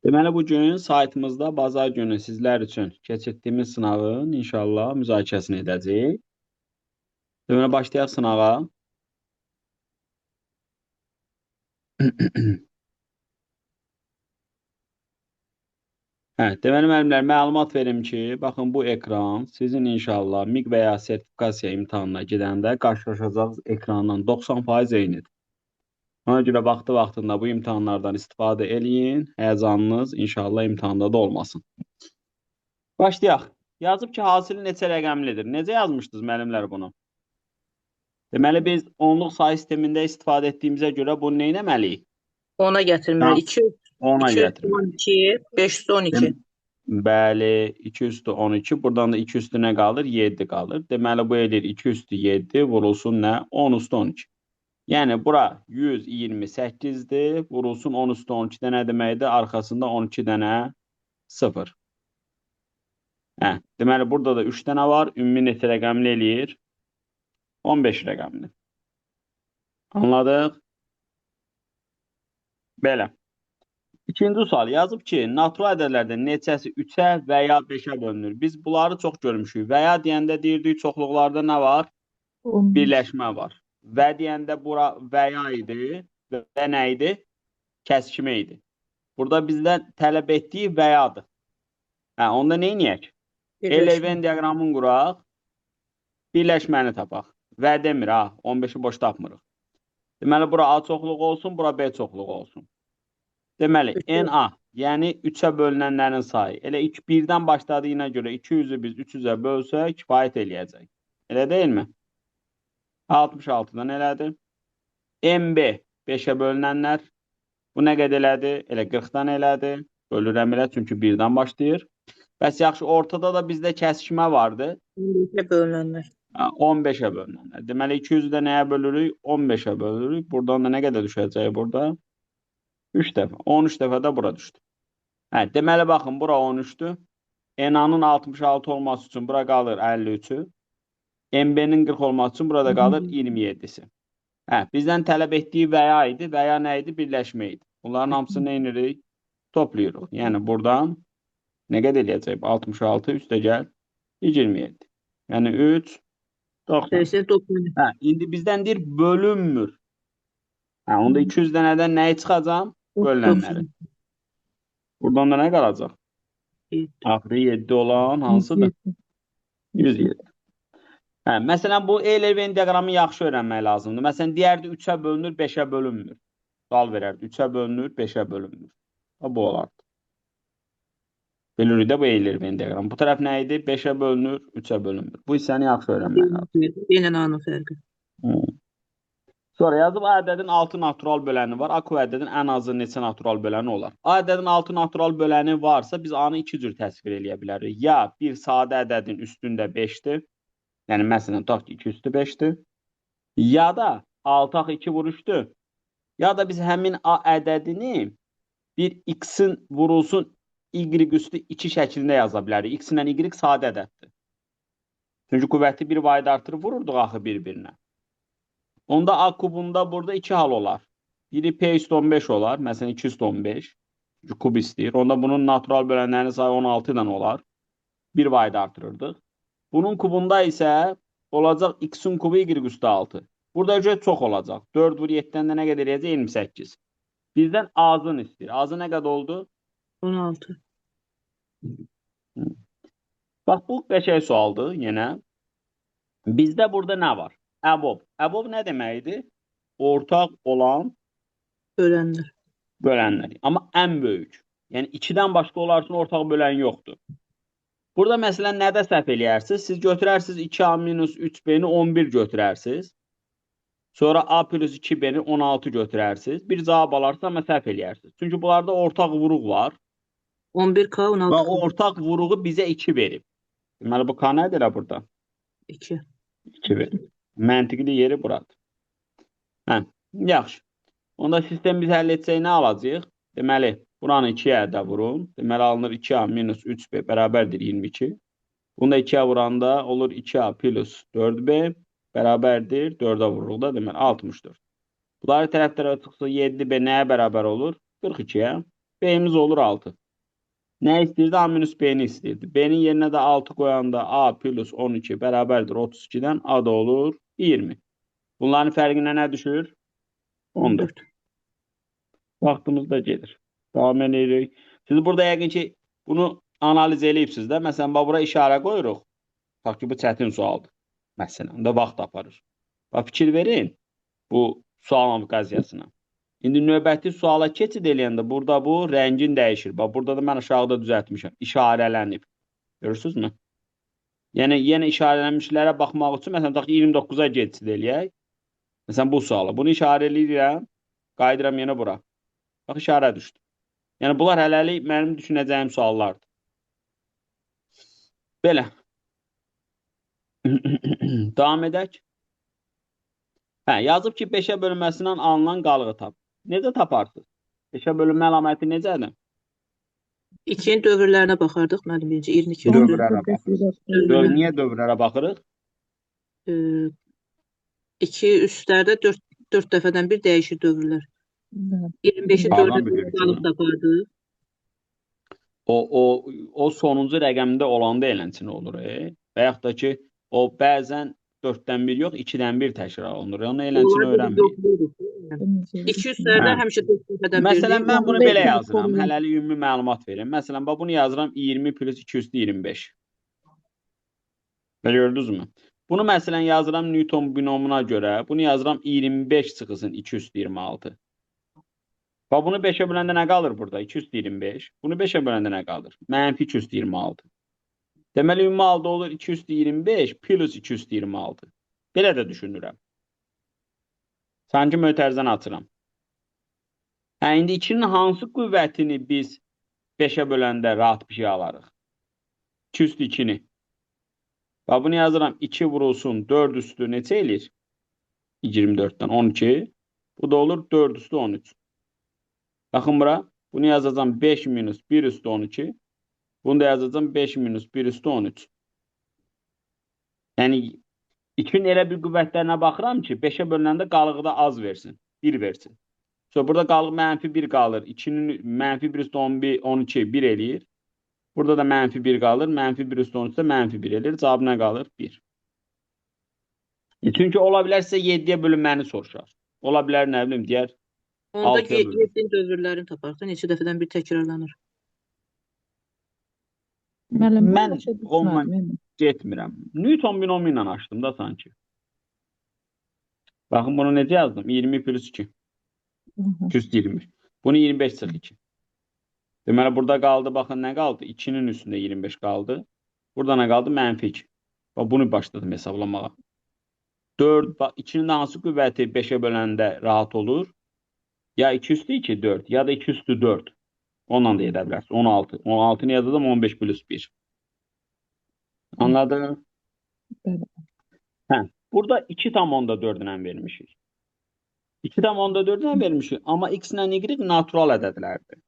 Deməli, bugün saytımızda bazar günü sizlər üçün keçirdiyimiz sınavın inşallah müzakirəsini edəcəyik. Deməli, başlayaq sınağa. Hə, deməli, müəllimlər, məlumat verim ki, baxın bu ekran sizin inşallah MİQ və ya sertifikasiya imtahanına gedəndə qarşılaşacağınız ekranla 90% eynidir. Ona görə vaxtında bu imtahanlardan istifadə eləyin, həyəcanınız inşallah imtahanda da olmasın. Başlayaq. Yazıb ki, hasili neçə rəqəmlidir? Necə yazmışdınız müəllimlər bunu? Deməli, biz onluq sayı sistemində istifadə etdiyimizə görə bunu nə etməliyik? Ona gətirməli. 2 Ona gətirməliyik. 212, 512. Bəli, 2 üstü 12. Buradan da 2 üstü nə qalır? 7 qalır. Deməli, bu edir 2 üstü 7 vurulsun nə? 10 üstü 12. Yəni, bura 128-dir. Vurulsun 10 üstü 12-də nə deməkdir? Arxasında 12 dənə 0. Hə, deməli, burada da 3 dənə var. Ümumi neçə rəqəmli eləyir? 15 rəqəmli. Anladıq? Belə. İkinci sual yazıb ki, natural ədədlərdən neçəsi 3-ə və ya 5-ə bölünür? Biz bunları çox görmüşük. Və ya deyəndə deyirdik, çoxluqlarda nə var? Birləşmə var. Və deyəndə bura və ya idi və nə idi? Kəsikmə idi. Burada bizdən tələb etdiyi və yadır. Hə, onda nə edək? L-Venn diaqramını quraq, birləşməni tapaq. Və demir, ha, 15-i boş tapmırıq. Deməli, bura A çoxluğu olsun, bura B çoxluğu olsun. Deməli, NA, yəni 3-ə bölünənlərin sayı. Elə 1-dən başladığına görə 200-ü biz 300-ə bölsək, kifayət eləyəcək. Elə deyilmi? 66-dan elədir. MB, 5-ə bölünənlər. Bu nə qədər elədi? Elə 40-dan elədi. Bölürəm elə, çünki 1-dən başlayır. Bəs yaxşı, ortada da bizdə kəsikmə vardı. 15-ə bölünənlər. 15-ə bölünənlər. Deməli, 200-ü də nəyə bölürük? 15-ə bölürük. Buradan da nə qədər düşəcək burada? 3 dəfə. 13 dəfə də bura düşdü. Hə, deməli, baxın, bura 13-dür. NA-nın 66 olması üçün bura qalır 53-ü. MB-nin 40 olması üçün burada qalır 27-si. Hə, bizdən tələb etdiyi və ya idi. Və ya nə idi? Birləşmə idi. Bunların hamısını nə edirik? Toplayırıq. Yəni, buradan nə qədər eləyəcək? 66 üstə gəl 27. Yəni, 3, 90. Hə, indi bizdən deyir, bölünmür. Hə, onda 200 dənədən nəyi çıxacam? Bölünənləri. Buradan da nə qalacaq? Axırı 7 olan hansıdır? 107. Hə, məsələn, bu L-Venn diaqramı yaxşı öyrənmək lazımdır. Məsələn, deyərdi 3-ə bölünür, 5-ə bölünmür. Sual verərdi, 3-ə bölünür, 5-ə bölünmür. Bu olardı. Bilirik də bu L-Venn diaqramı. Bu tərəf nə idi? 5-ə bölünür, 3-ə bölünmür. Bu hissəni yaxşı öyrənmək lazımdır. Yenə nanın fərqi. Sonra yazıb A ədədin 6 natural böləni var. A ədədin ən azı neçə natural böləni olar? A ədədin 6 natural böləni varsa biz A-nı 2 cür təsvir eləyə bilərik. Ya bir sadə ədədin üstündə 5-dir. Yəni, məsələn, tutaq ki, 2 üstü 5-dir. Ya da 6 2 vuruşdur. Ya da biz həmin A ədədini bir x-in vurulsun y üstü 2 şəklində yaza bilərik. X ilə y sadə ədəddir. Çünki qüvvəti bir vayda artırıb vururduq axı bir-birinə. Onda A kubunda burada 2 hal olar. Biri P üstü 15 olar. Məsələn, 2 üstü 15. Çünki kub istəyir. Onda bunun natural bölənlərinin sayı 16 ilə olar. Bir vayda artırırdıq. Bunun kubunda isə olacaq x-in kubu y üstü 6. Burada ücret çox olacaq. 4 vur 7-dən də nə qədər eləyəcək? 28. Bizdən azını istəyir. Azı nə qədər oldu? 16. Bax, bu qəşəng sualdır yenə. Bizdə burada nə var? Əbob. Əbob nə deməkdir? Ortaq olan bölənlər. Amma ən böyük. Yəni, 2-dən başqa olarsa ortaq bölən yoxdur. Burada məsələn nədə səhv eləyərsiniz? Siz götürərsiniz 2A minus 3B'ni 11 götürərsiniz. Sonra A plus 2B'ni 16 götürərsiniz. Bir cavab alarsa amma səhv eləyərsiniz. Çünki bunlarda ortaq vuruq var. 11K, 16K. Və ortaq vuruğu bizə 2 verib. Deməli, bu K nədir burada? 2. 2 verib. Məntiqli yeri buradır. Hə, yaxşı. Onda sistem biz həll etsək nə alacaq? Deməli, buranı 2-yə də vurun. Deməli, alınır 2A minus 3B bərabərdir 22. Bunu da 2-yə vuranda olur 2A plus 4B bərabərdir 4-ə vururuq da, deməli 64. Bunları tərəf-tərəfə çıxsa 7B nəyə bərabər olur? 42-yə. B'miz olur 6. Nə istəyirdi? A minus B'ni istəyirdi. B'nin yerinə də 6 qoyanda A plus 12 bərabərdir 32-dən. A da olur 20. Bunların fərqinə nə düşür? 14. 14. Vaxtımız da gedir. Davam edirik. Siz burada yəqin ki, bunu analiz eləyibsiniz də. Məsələn, bax, bura işarə qoyuruq. Bax ki, bu çətin sualdır. Məsələn, da vaxt aparır. Bax, fikir verin bu sual naviqasiyasına. İndi növbəti suala keçid eləyəndə burada bu rəngin dəyişir. Bax, burada da mən aşağıda düzəltmişəm. İşarələnib. Görürsünüzmü? Yəni, yenə işarələnmişlərə baxmaq üçün, məsələn, 29-a keçid eləyək. Məsələn, bu suala. Bunu işarə eləyirəm. Qayıdıram yenə bura. Bax, işarə düşdü. Yəni, bunlar hələlik mənim düşünəcəyim suallardır. Belə. Davam edək. Hə, yazıb ki, 5-ə bölünməsindən alınan qalığı tap. Necə taparsınız? 5-ə bölünmə əlaməti necədir? 2-nin dövrlərinə baxardıq müəllim birinci 22 Dövrlərə baxırıq. Niyə dövrlərə baxırıq? 2 üstlərdə 4 dəfədən bir dəyişir dövrlər. 25-i Pardon, 4-ə biliyorum. qalıb tapardı. O sonuncu rəqəmdə olanda eləncə olur. Və yaxud da ki, o bəzən 4-dən 1 yox, 2-dən 1 təkrar olunur. Onu eləncəni öyrənməyin. 2 üstlərdə Hə. həmişə 4 dəfədən Məsələn, bir. mən bunu belə yazıram. Hələlik ümumi məlumat verim. Məsələn, bunu yazıram 20 plus 2 üstü 25. Və gördünüzmü? Bunu məsələn yazıram Newton binomuna görə. Bunu yazıram 25 çıxısın 2 üstü 26. Bax, bunu 5-ə böləndə nə qalır burada? 2 üstü 25. Bunu 5-ə böləndə nə qalır? Mənfi 2 üstü 26. Deməli, ümumi halda olur 2 üstü 25 plus 2 üstü 26. Belə də düşünürəm. Sanki mötərizəni açıram. Hə, indi 2-nin hansı qüvvətini biz 5-ə böləndə rahat bir şey alarıq? 2 üstü 2-ni. Bax, bunu yazıram 2 vurulsun 4 üstü neçə eləyir? 24-dən 12. Bu da olur 4 üstü 13. Baxın bura. Bunu yazacağım 5 minus 1 üstü 12. Bunu da yazacağım 5 minus 1 üstü 13. Yəni 2-nin elə bir qüvvətlərinə baxıram ki, 5-ə bölünəndə qalığı da az versin. 1 versin. So, burada qalıq mənfi 1 qalır. 2-nin mənfi 1 üstü 12 1 eləyir. Burada da mənfi 1 qalır. Mənfi 1 üstü 13 də mənfi 1 eləyir. Cavab nə qalır? 1. Çünki ola bilər sizə 7-yə bölünməni soruşar. Ola bilər, nə bilim, deyər. Onda 6-ya bölünür. 7-nin dövrlərini tapardı. Neçə dəfədən bir təkrarlanır. Mən onunla getmirəm. Newton binomu ilə açdım da sanki. Baxın, bunu necə yazdım? 20 plus 2. 220. Bunu 25 çıx 2. Deməli, burada qaldı, baxın, nə qaldı? 2-nin üstündə 25 qaldı. Burada nə qaldı? Mənfi 2. Bax, bunu başladım hesablamağa. 4, bax, 2-nin hansı qüvvəti 5-ə böləndə rahat olur? Ya 2 üstü 2, 4, ya da 2 üstü 4. Onunla da edə bilərsiniz. 16. 16-nı yazdım, 15 plus 1. Anladın? Hə, burada 2,4-lə vermişik. 2,4-lə vermişik, amma x ilə y natural ədədlərdir.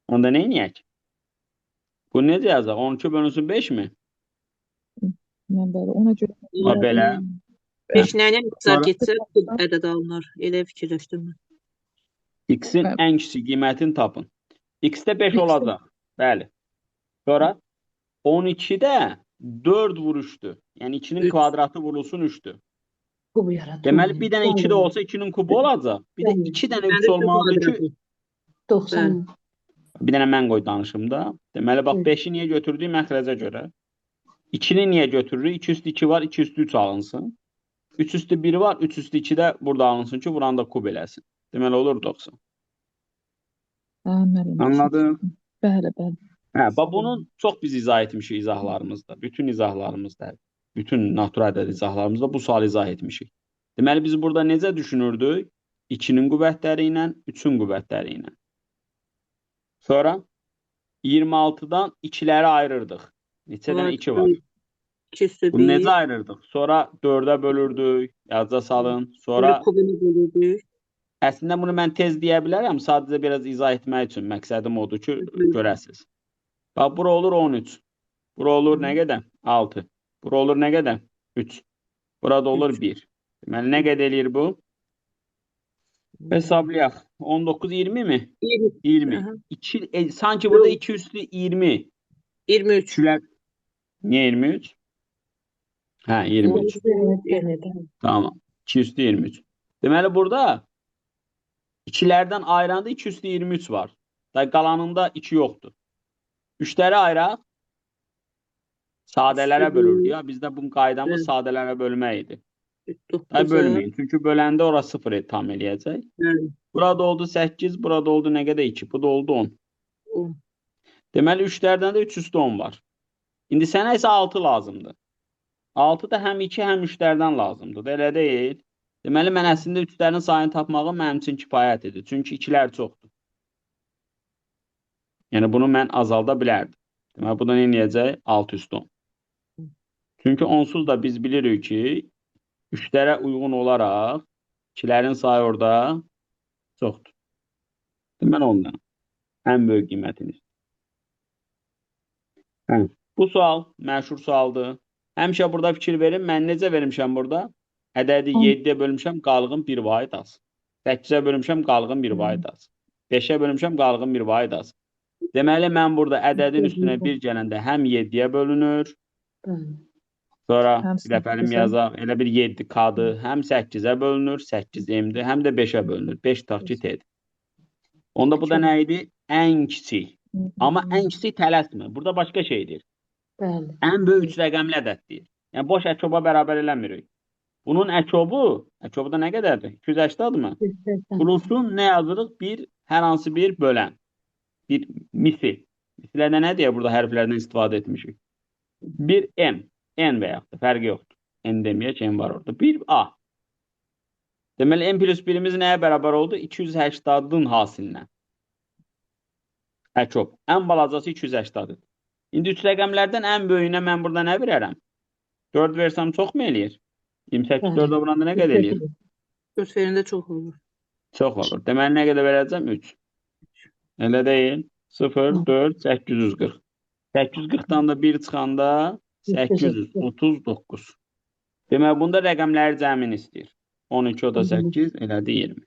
Onda nə edək? Bu necə yazaq? 12 bölünsün 5 mi? Ona görə Belə. 5 nəylə qısar getsə ədəd alınır. Elə fikirləşdim mən. X-in ən kiçik qiymətini tapın. X-də 5 olacaq. Bəli. Sonra 12-də 4 vuruşdu. Yəni 2-nin kvadratı vurulsun 3-dür. Deməli, bir dənə 2 də olsa 2-nin kubu olacaq. Bir də 2 dənə 3 olmalıdır ki, 90. bir dənə mən qoy danışımda. Deməli, bax 5-i niyə götürdük? Məxrəcə görə. 2-ni niyə götürürük? 2 üstü 2 var, 2 üstü 3 alınsın. 3 üstü 1 var, 3 üstü 2 də burada alınsın ki, vuranda kub eləsin. Deməli, olur 90. Anladın? Bəli, bəli. Hə, bax, bunu çox biz izah etmişik izahlarımızda. Bütün izahlarımızda, bütün natural ədəd izahlarımızda bu sualı izah etmişik. Deməli, biz burada necə düşünürdük? 2-nin qüvvətləri ilə, 3-ün qüvvətləri ilə. Sonra 26-dan 2-ləri ayırırdıq. Neçə dənə 2 var? 2 üstü 1. Bunu necə ayırırdıq? Sonra 4-ə bölürdük, yazda salın. Sonra kubunu bölürdük. əslində bunu mən tez deyə bilərəm, sadəcə biraz izah etmək üçün məqsədim odur ki, görəsiniz. Bax, bura olur 13. Bura olur nə qədər? 6. Bura olur nə qədər? 3. Burada olur 1. Deməli, nə qədər eləyir bu? Hesablayaq. 19 20 mi? 20. 20. Aha. Sanki burada Yok, 2 üstü 20. 23. Üçler niye 23? Ha 23. Evet, denedim. Tamam. 2 üstü 23. Deməli burada ikilərdən ayıranda 2 üstü 23 var. Da qalanında 2 yoxdur. Üçləri ayıraq, sadələrə bölürdük. Ya bizdə bunun qaydamız sadələrə bölmək idi. Da 9'a. bölməyin. Çünki böləndə ora 0 tam eləyəcək. Evet. Burada oldu 8, burada oldu nə qədər 2, bu da oldu 10. 10. Deməli 3-lərdən də 3 üstü 10 var. İndi sənə isə 6 lazımdır. 6 da həm 2, həm 3-lərdən lazımdır. Elə deyil. Deməli mən əslində 3-lərin sayını tapmağım mənim üçün kifayət edir. Çünki 2-lər çoxdur. Yəni bunu mən azalda bilərdim. Deməli bu da nə edəcək? 6 üstü 10. Çünki onsuz da biz bilirik ki 3-lərə uyğun olaraq 2-lərin sayı orada çoxdur. Deməli ondan ən böyük qiymətini. Hə. Bu sual məşhur sualdır. Həmişə burada fikir verin. Mən necə vermişəm burada? Ədədi 7-yə bölmüşəm, qalığın 1 vahid az. 8-ə bölmüşəm, qalığın 1 vahid az. 5-ə bölmüşəm, qalığın 1 vahid az. Deməli, mən burada ədədin üstünə 1 gələndə həm 7-yə bölünür, sonra bir dəfəlim yazaq, elə bir 7 K-dır, həm 8-ə bölünür, 8 M-dir, həm də 5-ə bölünür. 5 tutaq ki, T-dir. Onda bu da nə idi? Ən kiçik. Amma ən kiçik tələsmir. Burada başqa şeydir. Bəli. Ən böyük 3 rəqəmli ədəddir. Yəni, boş əkoba bərabər eləmirik. Bunun əkobu da nə qədərdir? 280-mı? Plusun nə yazırıq? Hər hansı bir bölən. Bir misil. Misillərdə nə deyə burada hərflərdən istifadə etmişik? Bir M. N və yaxud da fərqi yoxdur. N deməyək, N var orada. Bir A. Deməli, M plus 1-imiz nəyə bərabər oldu? 280-ın hasilinə. Əkob. Ən balacası 280-dır. İndi 3 rəqəmlərdən ən böyüyünə mən burada nə verərəm? 4 versəm çox mu eləyir? 28 4-ə vuranda nə qədər eləyir? 4 verəndə çox olur. Çox olur. Deməli, nə qədər verəcəm? 3. Elə deyil. 0, 4, 840. 840-dan da 1 çıxanda 839. Deməli, bunda rəqəmləri cəmini istəyir. 12, o da 8, elədi 20.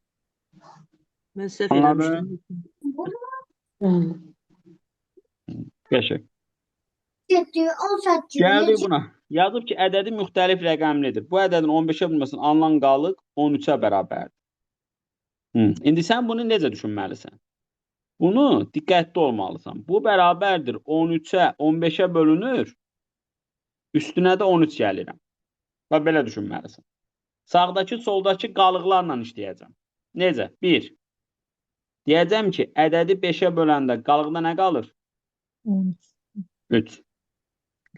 Mən səhv Anladın? eləmişdim. Qəşəng. Gəldik buna. Yazıb ki, ədədi müxtəlif rəqəmlidir. Bu ədədin 15-ə bölünməsinin alınan qalıq 13-ə bərabərdir. İndi sən bunu necə düşünməlisən? Bunu diqqətli olmalısan. Bu bərabərdir 13-ə, 15-ə bölünür. Üstünə də 13 gəlirəm. Və belə düşünməlisən. Sağdakı, soldakı qalıqlarla işləyəcəm. Necə? 1. Deyəcəm ki, ədədi 5-ə böləndə qalıqda nə qalır? 3.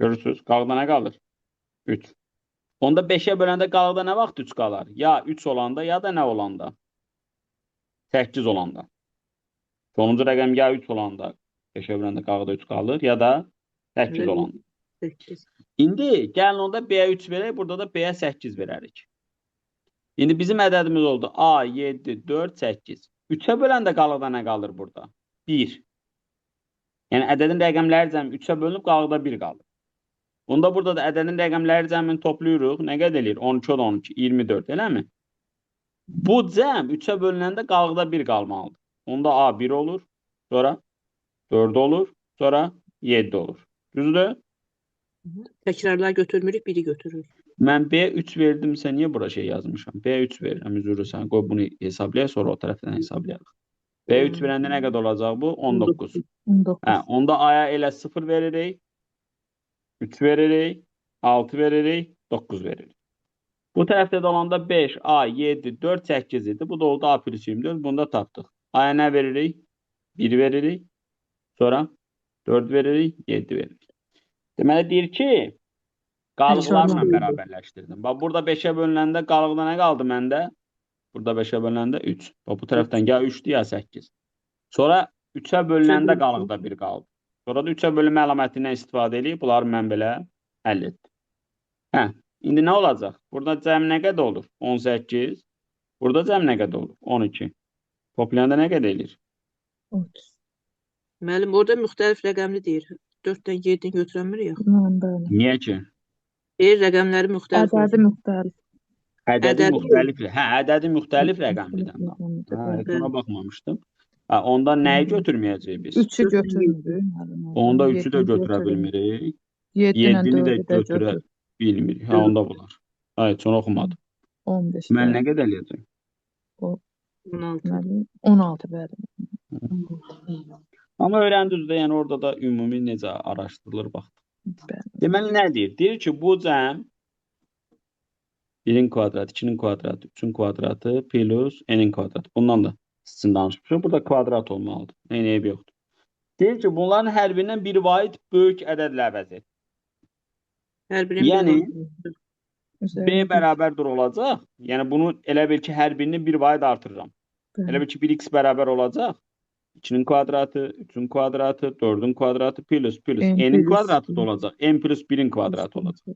Görürsünüz, qalıqda nə qalır? 3. Onda 5-ə böləndə qalıqda nə vaxt 3 qalar? Ya 3 olanda, ya da nə olanda? 8 olanda. Sonuncu rəqəm ya 3 olanda 5-ə böləndə qalıqda 3 qalır, ya da 8 olanda. 8. İndi gəlin onda B-yə 3 verək, burada da B-yə 8 verərik. İndi bizim ədədimiz oldu A, 7, 4, 8. 3-ə böləndə qalıqda nə qalır burada? 1. Yəni ədədin rəqəmləri cəmi 3-ə bölünüb qalıqda 1 qalır. Onda burada da ədədin rəqəmləri cəmini toplayırıq. Nə qədər eləyir? 12, o da 12, 24, eləmi? Bu cəm 3-ə bölünəndə qalıqda 1 qalmalıdır. Onda A 1 olur, sonra 4 olur, sonra 7 olur. Düzdür? Təkrarlar götürmürük, biri götürürük. Mən B 3 verdimsə, niyə bura şey yazmışam? B 3 verirəm, üzrü sən. Qoy bunu hesablayaq, sonra o tərəfdən hesablayaq. B 3 verəndə nə qədər olacaq bu? 19. 19. Hə, onda A-ya elə 0 veririk, 3 veririk, 6 veririk, 9 veririk. Bu tərəfdə də olanda 5, A, 7, 4, 8 idi. Bu da oldu A plus 24. Bunu da tapdıq. A-ya nə veririk? 1 veririk. Sonra 4 veririk, 7 veririk. Deməli, deyir ki, qalıqlarla bərabərləşdirdim. Bax, burada 5-ə bölünəndə qalıqda nə qaldı məndə? Burada 5-ə bölünəndə 3. Bax, bu tərəfdən ya 3-dür, ya 8. Sonra 3-ə bölünəndə qalıqda 1 qaldı. Sonra da 3-ə bölünmə əlamətindən istifadə edib, bunları mən belə həll etdim. Hə, indi nə olacaq? Burada cəm nə qədər olur? 18. Burada cəm nə qədər olur? 12. Toplayanda nə qədər eləyir? 30. Müəllim, orada müxtəlif rəqəmli deyir. 4-dən 7-ni götürəmirik. Niyə ki? Rəqəmləri müxtəlif Ədədi olsun. müxtəlif. Ədədi Ədədi müxtəlif. Hə, ədədi müxtəlif rəqəmlidir. Rəqəmlidir, Hə, bəli. heç ona baxmamışdım. Hə, ondan nəyi götürməyəcəyik biz? 3-ü götürmürük müəllim orada. Onda 3-ü də 7-ni götürə götürürük. bilmirik. 7 ilə 7-ni də 4-ü də götürə götür. bilmirik. Hə, onda bular. Hayır, sonra oxumadım. 15 Mən nə bəli. qədər eləyəcək? O 16. müəllim 16 bəli. Amma öyrəndiniz də, yəni orada da ümumi necə araşdırılır baxdıq. Bəli. Deməli nə deyir? Deyir ki, bu cəm 1-in kvadratı, 2-nin kvadratı, 3-ün kvadratı plus n-in kvadratı. Bundan da sizin danışmışıq. Burada kvadrat olmalıdır. Eyb yoxdur. Deyir ki, bunların hər birindən bir vahid böyük ədədlə əvəz et. Hər birinin Yəni, bir B bərabərdir olacaq. Yəni, bunu elə bil ki, hər birini bir vahid artırıram. Elə bil ki, 1x bərabər olacaq. 2-nin kvadratı, 3-ün kvadratı, 4-ün kvadratı plus n-in kvadratı da olacaq. N plus 1-in kvadratı olacaq.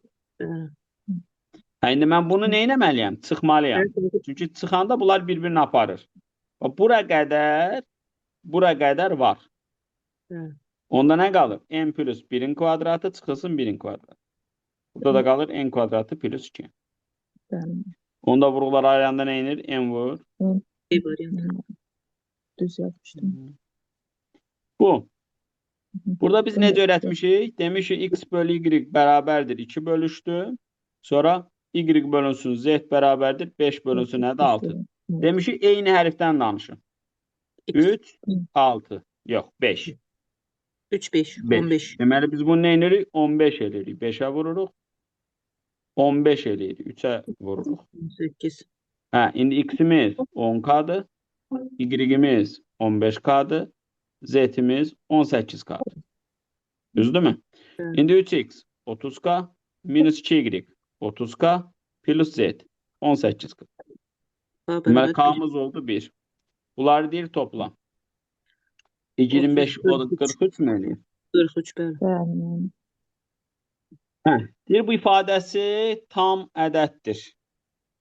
Hə, indi mən bunu nə etməliyəm? Çıxmalıyam. Çünki çıxanda bunlar bir-birini aparır. Bura qədər var. Onda nə qalır? N plus 1-in kvadratı çıxılsın 1-in kvadratı. Burada da qalır n kvadratı plus 2. Onda vurğular ayıranda nə inir? N vur. Düz yazmışdım. Bu. Burada biz necə öyrətmişik? Demişik x bölü y bərabərdir 2 bölüşdü. Sonra y bölünsün z bərabərdir 5 bölünsün nədir? 6. Demişik eyni hərfdən danışın. 3, 6. Yox, 5. 3, 5, 5. 15. Deməli biz bunu nə edirik? 15 edirik. 5-ə vururuq. 15 edirik. 3-ə vururuq. 18. Hə, indi x-imiz 10K-dır. Y-imiz 15K-dır. Z-imiz 18K-dır. Düzdürmü? Evet. İndi 3x 30K minus 2y 30K plus z 18K. Deməli K'mız oldu 1. Bunları deyir toplam. 25 o da 43 mü eləyir? 43 bəli. Bəli. Deyir bu ifadəsi tam ədəddir.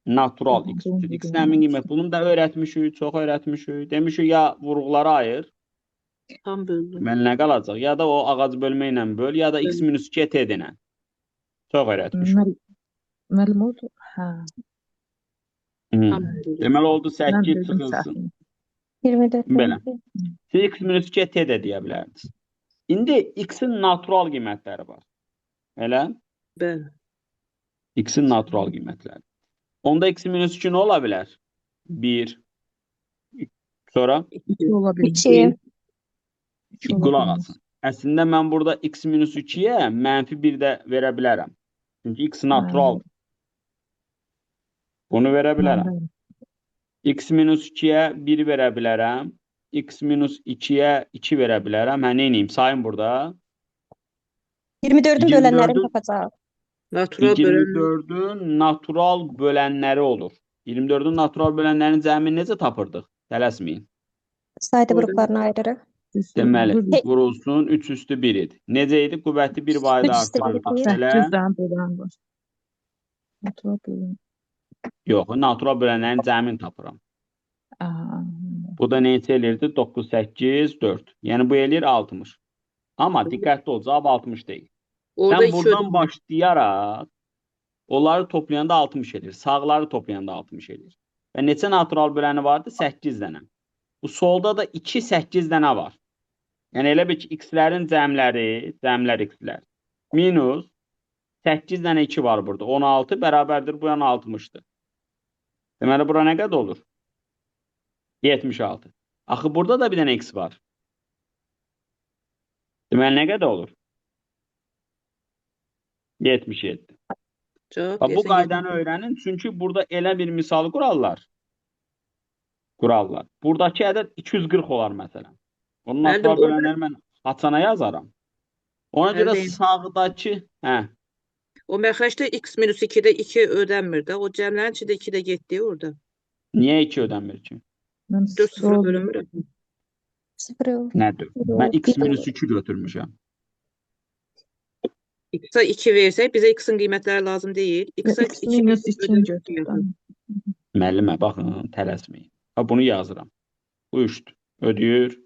Natural x. X həmin qiymət. Bunu da öyrətmişik, çox öyrətmişik. Demişik ya vurğuları ayır. Tam böldüm. Deməli nə qalacaq? Ya da o ağac bölmə ilə böl, ya da x minus 2 t ilə. Çox öyrətmişik. Müəllim oldu? Hə. Deməli oldu 8 çıxılsın. 24. Belə. Siz x minus 2 t də deyə bilərdiniz. İndi x-in natural qiymətləri var. Elə? Bəli. X-in natural qiymətləri. Onda x minus 2 nə ola bilər? 1. Sonra? 2 ola bilər. 2. Qulaq asın. Əslində mən burada x minus 2-yə mənfi 1 də verə bilərəm. Çünki x natural. Bunu verə bilərəm. X minus 2-yə 1 verə bilərəm. X minus 2-yə 2 verə bilərəm. Hə, neyniyim? Sayın burada. 24'ün bölenlerini tapacağız. Natural bölən 24-ün natural bölənləri olur. 24-ün natural bölənlərinin cəmini necə tapırdıq? Tələsməyin. Saydı gruplarına ayırırıq. Deməli, vurulsun 3 üstü 1 idi. Necə idi? Qüvvəti bir vayda Üç üstü artırırdıq. bir. Elə? 8-dən bölən var. Natural bölən. Yox, natural bölənlərin cəmini tapıram. Bu da neçə eləyirdi? 9, 8, 4. Yəni bu eləyir 60. Amma diqqətli ol, cavab 60 deyil. orada Sən 2 buradan başlayaraq onları toplayanda 60 edir. Sağları toplayanda 60 edir. Və neçə natural böləni vardı? 8 dənə. Bu solda da 2, 8 dənə var. Yəni elə bir ki, x-lərin cəmlər x-lər. Minus 8 dənə 2 var burada. 16 bərabərdir, bu yana 60-dır. Deməli, bura nə qədər olur? 76. Axı, burada da bir dənə x var. Deməli, nə qədər olur? 77. cavab Bu qaydanı öyrənin, çünki burada elə bir misal qurarlar. Buradakı ədəd 240 olar məsələn. Onun natural bölənləri mən haçana yazaram. Ona görə sağdakı, O məxrəcdə x minus 2-də 2 ödənmir də. O cəmlərin içində 2 də getdi orada. niyə 2 ödənmir ki? 4 sıfıra bölünmür. 0 yok. Nədir? Mən x minus 2 götürmüşəm. X-a 2 versək, bizə x-in qiymətləri lazım deyil. X-a X minus 2 götürdüm. Müəllimə, baxın, tələsməyin. Bunu yazıram. Bu 3'dür. Ödəyir.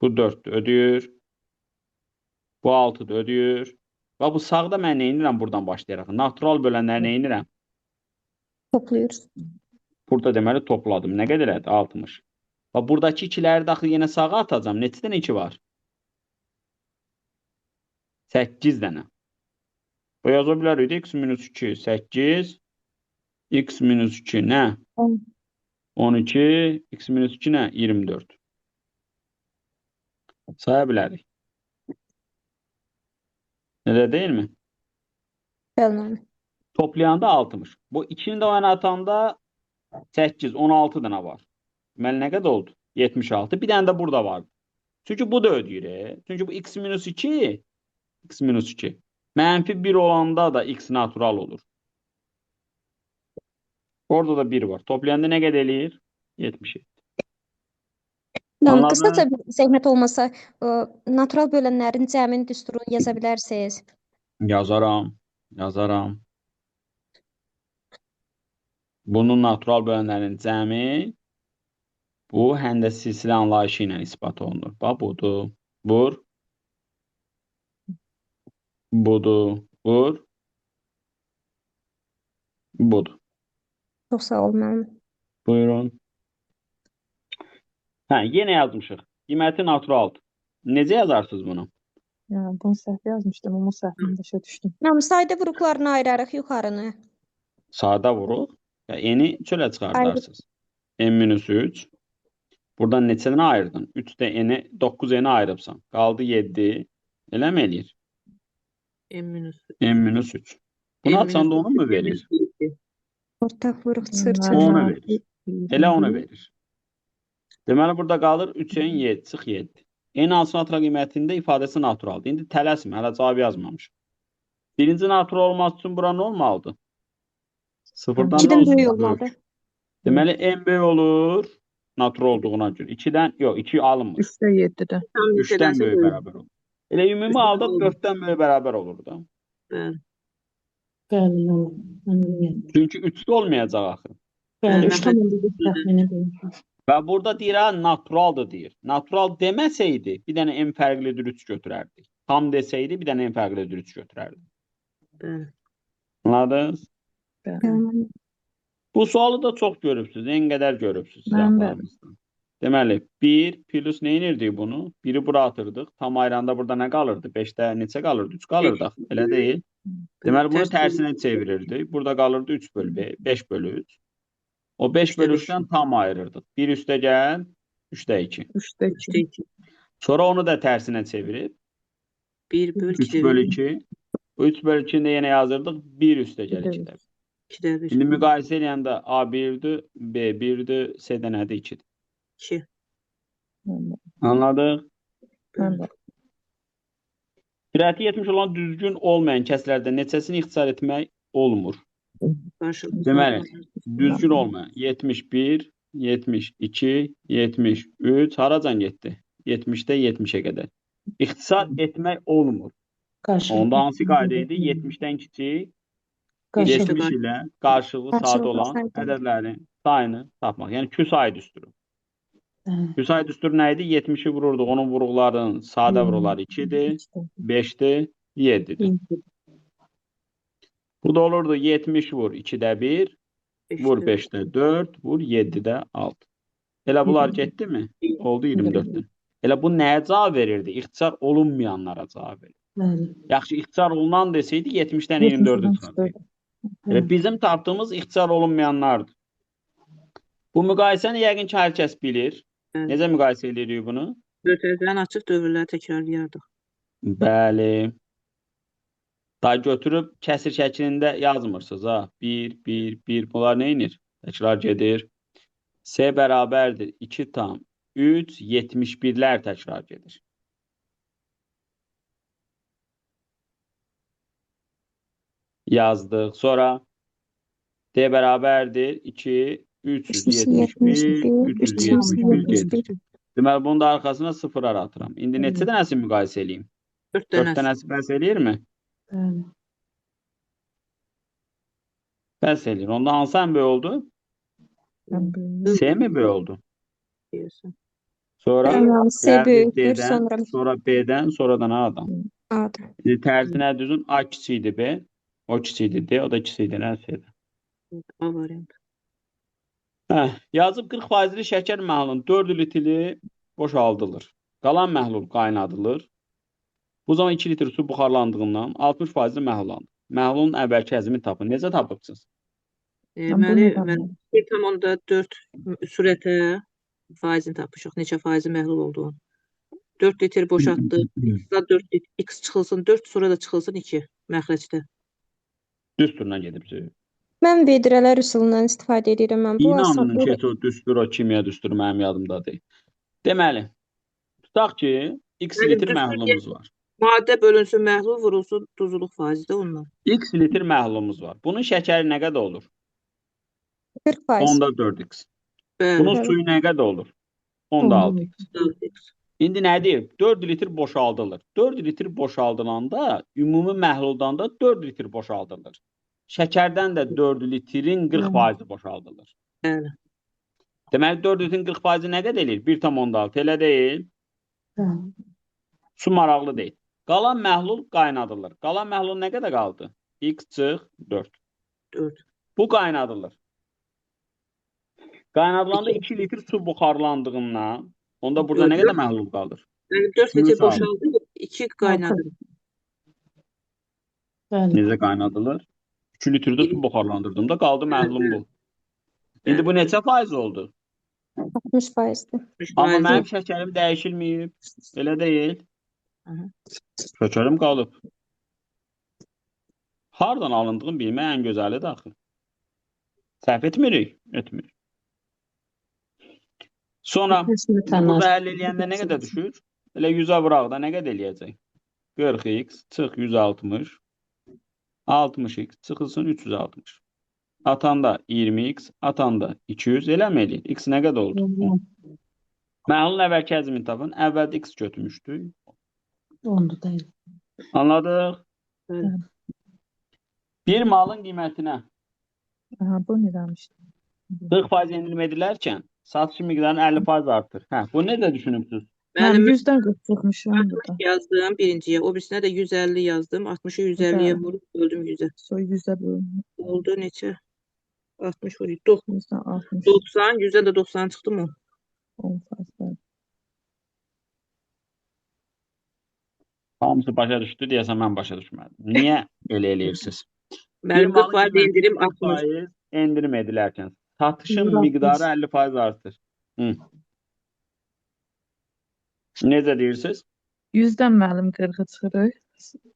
Bu 4'dür. Ödəyir. Bu 6'dır. Ödəyir. Və bu sağda mən nə edirəm buradan başlayaraq? Natural bölənləri nə edirəm? Topluyoruz. Burada deməli topladım. Nə qədər edir? 60. Bax buradakı 2-ləri daxil yenə sağa atacağam. Neçə dənə 2 var? 8 dənə. Bu yaza bilərik də x minus 2 8 x minus 2 nə? 12 x minus 2 nə? 24. Saya bilərik. Elə deyilmi? Bəli, müəllim. Toplayanda 60. Bu 2-ni də oyana atanda 8 16 dənə var. Deməli nə qədər oldu? 76. Bir dənə də burada var. Çünki bu da ödəyir. Çünki bu x minus 2 x minus 2. Mənfi 1 olanda da x natural olur. Orada da 1 var. Toplayanda nə qədər eləyir? 77. Müəllim, Anladın? qısaca bir zəhmət olmasa, natural bölənlərin cəmini düsturunu yaza bilərsiniz. Yazaram. Bunun natural bölənlərin cəmi bu həm də silsilə anlayışı ilə isbat olunur. Bax budur. Vur. Budur. Vur. Budur. Çox sağ olun, müəllim. Buyurun. Yenə yazmışıq. Qiyməti naturaldır. Necə yazarsınız bunu? Ya, bunu səhv yazmışdım, ama səhvini başa düşdüm. Müəllim, sayda qruplarını ayırarıq yuxarını. Sağda vuruq. Eni çölə çıxardarsınız. n-3. Buradan neçə dənə ayırdın? 3 də eni, 9 eni ayırıbsan. Qaldı 7. Elə mi eləyir? n-3. Bunu açanda onu mu verir? Ortaq vuruq, çır Bunlar- çır. Onu verir. Elə onu verir. Deməli burada qalır 3n 7 çıx 7. En hansı natural qiymətində ifadəsi naturaldır. İndi tələsmə, hələ cavab yazmamışım. Birinci natural olması üçün bura nə olmalıdır? Sıfırdan nə 2-dən olsun? böyük olmalıdır. Deməli n böyük olur natural olduğuna görə. 2-dən, yox 2 alınmır. 3'te 7'de. 3-dən böyük bərabər olur. Elə ümumi halda 4-dən böyük bərabər olur da. Bəli, anlıyorum. Çünki 3-də olmayacaq axı. Bəli, Bəli, 3 tamam dedik təxmini benim. Və burada deyir, ha, naturaldır deyir. Natural deməsəydi, bir dənə n fərqlidir 3 götürərdik. Tam desəydi, bir dənə n fərqlidir 3 götürərdik. Anladınız? Bəli. Bu sualı da çox görübsünüz. En qədər görübsünüz. Mən cavablarınızda. Deməli, 1 plus nə edirdik bunu? 1-i bura atırdıq. Tam ayranda burada nə qalırdı? 5-də neçə qalırdı? 3 qalırdı. Elə deyil. Deməli, bunu tərsinə çevirirdik. Burada qalırdı 3 bölü 5 bölü 3. O 5 bölü 3-dən tam ayırırdıq. 1 üstə gəl, 3də 2. 3'te 2. Sonra onu da tərsinə çevirib 1 bölü 3 bölü 2. Bu 3 bölü 2-ni də yenə yazırdıq. 1 üstə gəl 2-də. 2'də 1. İndi müqayisə eləyəndə A1-dir, B1-dir, C-də nədir? 2-dir. 2. Anladıq? Bəli. Firəti 70 olan düzgün olmayan kəslərdə neçəsini ixtisar etmək olmur? Qarşılıqlı. Deməli, düzgün olmayan 71, 72, 73, haracan getdi? 70-də 70-ə qədər. İxtisar etmək olmur. Onda hansı qayda idi? 70-dən kiçik, 70 ilə qarşılıqlı sadə Qarşılıqlı olan sayda. ədədlərin sayını tapmaq. Yəni küsay düsturu. Küsay düsturu nə idi? 70-i vururduq. Onun vuruqlarının sadə vuruqları 2-dir, 5-dir, 7-dir. Bu da olurdu 70 vur 2-də 1, vur 5-də 4, vur 7-də 6. Elə bunlar getdi mi? Oldu 24-dən. Elə bu nəyə cavab verirdi? İxtisar olunmayanlara cavab verir. Yaxşı, ixtisar olunan desəydi 70-dən 24-ə çıxacaq. Elə bizim tapdığımız ixtisar olunmayanlardır. Bu müqayisəni yəqin ki, hər kəs bilir. Necə müqayisə edirik bunu? Dörtlərdən açıq dövrləri təkrarlayardıq. Bəli. Daha götürüb kəsir şəklində yazmırsınız. 1, 1, 1. Bunlar nə inir? Təkrar gedir. S bərabərdir 2 tam 3, 71'lər təkrar gedir. Yazdıq. Sonra D bərabərdir 2, 371, 371 gedir. Deməli, bunun da arxasına 0 aratıram. İndi neçə dənəsi müqayisə eləyim? 4 4 dənəsi. dənəsi bəs eləyirmi? Bəs eləyir. Onda hansı ən böyük oldu? S mi böyük oldu? Deyirsən. Sonra S gəldi böyükdür, D-dən, sonra B-dən, sonradan A-dan. A-dır. Tərsinə düzün A kiçikdir B, o kiçikdir D, o da kiçikdir C-dən. A variantı. Yazıb 40%li şəkər məhlulun 4 litri boşaldılır. Qalan məhlul qaynadılır. Bu zaman 2 litr su buxarlandığından 60%li məhlul alınır. Məhlulun əvvəlki həzmini tapın. Necə tapırsınız? Deməli, bunu mən 1,4 sürətə faizini tapmışıq. Neçə faizi məhlul olduğunu. 4 litr boşaltdıq. X-da 4 litr, X çıxılsın 4, sonra da çıxılsın 2 məxrəcdə. Düz turuna gedibsiniz. Mən vedrələr üsulundan istifadə edirəm. Mən bu İnanın asandır. ki, o düstur, o kimya düsturu mənim yadımda deyil. Deməli, tutaq ki, X Mənim litr düstur məhlulumuz var. Maddə bölünsün, məhlul vurulsun, duzluluq faizi də ondan. X litr məhlulumuz var. Bunun şəkəri nə qədər olur? 40%. Onda 4x. Bəli. Bunun suyu nə qədər olur? Onda 6x. 4x. İndi nə deyir? 4 litr boşaldılır. 4 litr boşaldılanda ümumi məhluldan da 4 litr boşaldılır. Şəkərdən də 4 litrin 40% boşaldılır. Bəli. Deməli 4 litrin 40% nə qədər eləyir? 1,6 elə deyil. Su maraqlı deyil. Qalan məhlul qaynadılır. Qalan məhlul nə qədər qaldı? X çıx 4. 4. Bu qaynadılır. Qaynadılanda 2 litr su buxarlandığından onda burada nə qədər məhlul qalır? Yəni 4 Suyu litr sağ ol. boşaldı, 2 qaynadı. Necə qaynadılır? 2 litrdə su buxarlandırdığımda qaldı məhlum bu. İndi bu neçə faiz oldu? 60%-dir. Amma mənim şəkərim dəyişilməyib. Elə deyil. Hı. Şəkərim qalıb. Hardan alındığını bilmək ən gözəlidir axı. Səhv etmirik? Etmirik. Sonra burada həll eləyəndə nə qədər düşür? Elə 100-ə vuraq da nə qədər eləyəcək? 40x çıx 160. 60x çıxılsın 360. Atanda 20x, atanda 200 eləmi eləyir? X nə qədər oldu? Məhlulun əvvəlki həzmini tapın. Əvvəldə x götürmüşdük. Onda değil. Anladıq? Bəli. Bir malın qiymətinə Aha, bu ne demiştim? 40% endirim edilərkən satışı miqdarını 50% artır. Hə, bu necə düşünübsünüz? Ben Mənim 100'den 40 çıkmışım burada. yazdım birinciyə, o birisinə də 150 yazdım. 60'ı 150'yə vurub böldüm 100'ə. Sonra 100'e bölünüyor. Oldu neçə? 60 vuruydu. 90. 100'den 60. 90, 100'ə də 90 çıxdı mı? 10 fazla. Hamısı başa düşdü deyəsən mən başa düşmədim. Niyə elə eləyirsiniz? Mənim 40 faiz endirim 60. 60% endirim edilərkən satışın 160. miqdarı 50% artır. Hı. Necə deyirsiniz? 100'den məlim 40'a çıxırıq.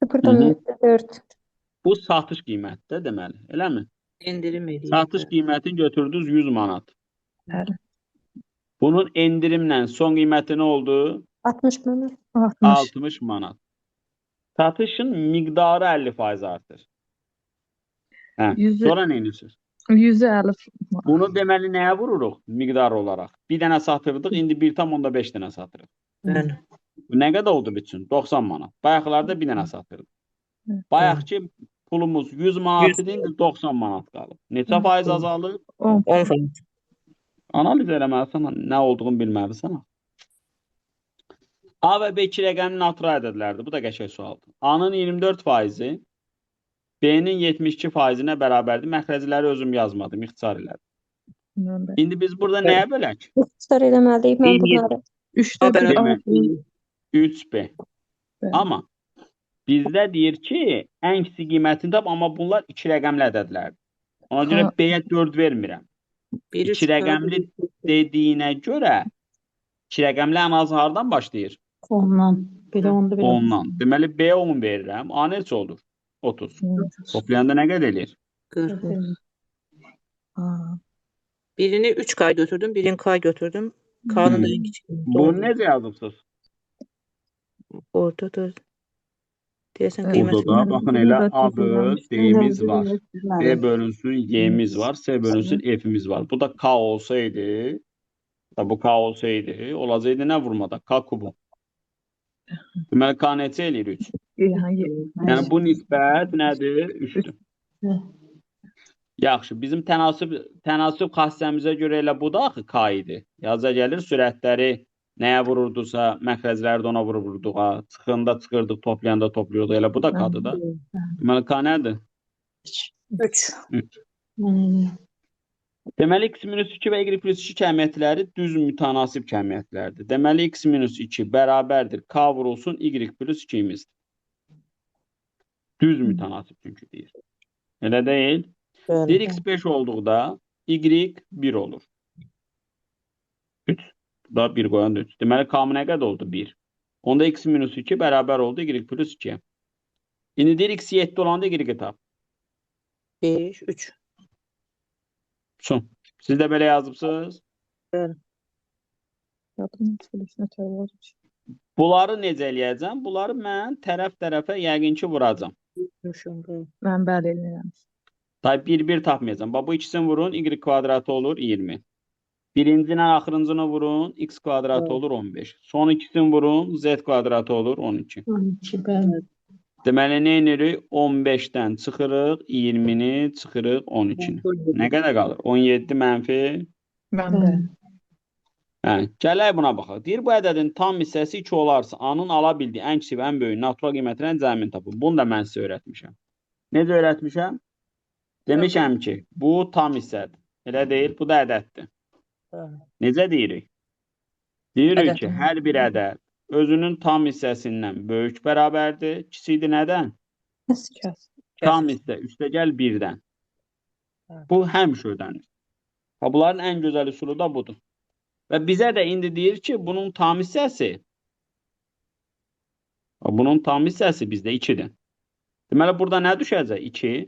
0,4. Bu satış qiymətidir deməli, eləmi? Endirim edir. Satış qiymətini götürdünüz 100 manat. Bəli. Bunun endirimlə son qiyməti nə oldu? 60 manat. 60. 60 manat. Satışın miqdarı 50% artır. Hə, Yüzü- sonra nə edirsiniz? 100'e 50. Bunu deməli nəyə vururuq miqdar olaraq? Bir dənə satırdıq, indi 1,5 dənə satırıq. Bəli. Bu nə qədər oldu bütün? 90 manat. Bayaqlarda bir dənə satırdıq. Evet. Bayaqki pulumuz 100 manat idi, indi 90 manat qalıb. Neçə faiz azalır? 10. 10 faiz. Analiz eləməlisən, nə olduğunu bilməlisən. A və B iki rəqəmini natural ədədlərdir. Bu da qəşəng sualdır. A-nın 24%, B-nin 72%-nə bərabərdir. Məxrəcləri özüm yazmadım, ixtisar elədim. Bilmem ben. İndi biz burada nəyə bölək? İxtisar eləməliyik. Mən bunları 3'te Haber 1 aldım. 3B. Bəli. Amma bizdə deyir ki, ən kiçik qiymətini tap, amma bunlar iki rəqəmli ədədlərdir. Ona görə Ha. B-yə 4 vermirəm. Bir İki rəqəmli dediyinə görə iki rəqəmli ən az hardan başlayır? Ondan. Bir de onda bir de. Ondan. Deməli B 10 verirəm. A neçə olur? 30. Toplayanda nə qədər eləyir? 40. Ha. Birini 3K götürdüm, birini K götürdüm. K'nın da en küçük. Bu necə yazıbsınız? Ortada. Deyəsən Evet. qiymət. Burada da baxın elə A böl D-miz var. B bölünsün Y-miz var. S bölünsün F-miz var. Bu da K olsaydı, da bu K olsaydı, olacaqdı nə vurmada? K kubu. Deməli K neçə eləyir 3? Yani, Yəni bu nisbət nədir? 3-dür. Hı. Yaxşı, bizim tənasüb xassəmizə görə elə bu da axı K idi. Yaza gəlir sürətləri nəyə vururdusa, məxrəcləri də ona vururduq. Çıxında çıxırdıq, toplayanda toplayırdıq. Elə bu da K-dır da. Deməli K nədir? 3. 3. Mən eləyirəm. Deməli, x-2 və y+2 kəmiyyətləri düz mütənasib kəmiyyətlərdir. Deməli, x-2 bərabərdir. K vurulsun y+2-imizdir. Düz mütənasib çünki deyir. Elə deyil. Bəli. Deyir x5 olduqda y 1 olur. 3. Burada 1 qoyan da 3. Deməli, K nə qədər oldu? 1. Onda x-2 bərabər oldu y+2-yə. İndi deyir x7 olanda y tap. 5, 3. Son. Siz də belə yazıbsınız. Yadımın çıxılışına çağırılır. Bunları necə eləyəcəm? Bunları mən tərəf-tərəfə yəqin ki vuracam. Mən bəli eləyirəm. Tay 1 tapmayacağım. Bax bu ikisini vurun, y kvadratı olur 20. Birinci ilə axırıncını vurun, x kvadratı olur 15. Son ikisini vurun, z kvadratı olur 12. 12 bəli. Deməli, nə edirik? 15-dən çıxırıq, 20-ni çıxırıq 13-ni. Nə qədər qalır? 17 mənfi. Mən bəli. Hə, gələk buna baxaq. Deyir, bu ədədin tam hissəsi 2 olarsa, A-nın ala bildiyi ən kiçik və ən böyük natural qiymətlərin cəmini tapın. Bunu da mən sizə öyrətmişəm. Necə öyrətmişəm? Demişəm ki, bu tam hissədir. Elə deyil, bu da ədəddir. Necə deyirik? Deyirik ki, hər bir ədəd özünün tam hissəsindən böyük bərabərdir. Kiçikdir nədən? Kəs. Tam hissə üstəgəl 1-dən. Bu həmişə ödənir. Bunların ən gözəl üsulu da budur. Və bizə də indi deyir ki, bunun tam hissəsi bizdə 2-dir. Deməli, burada nə düşəcək? 2.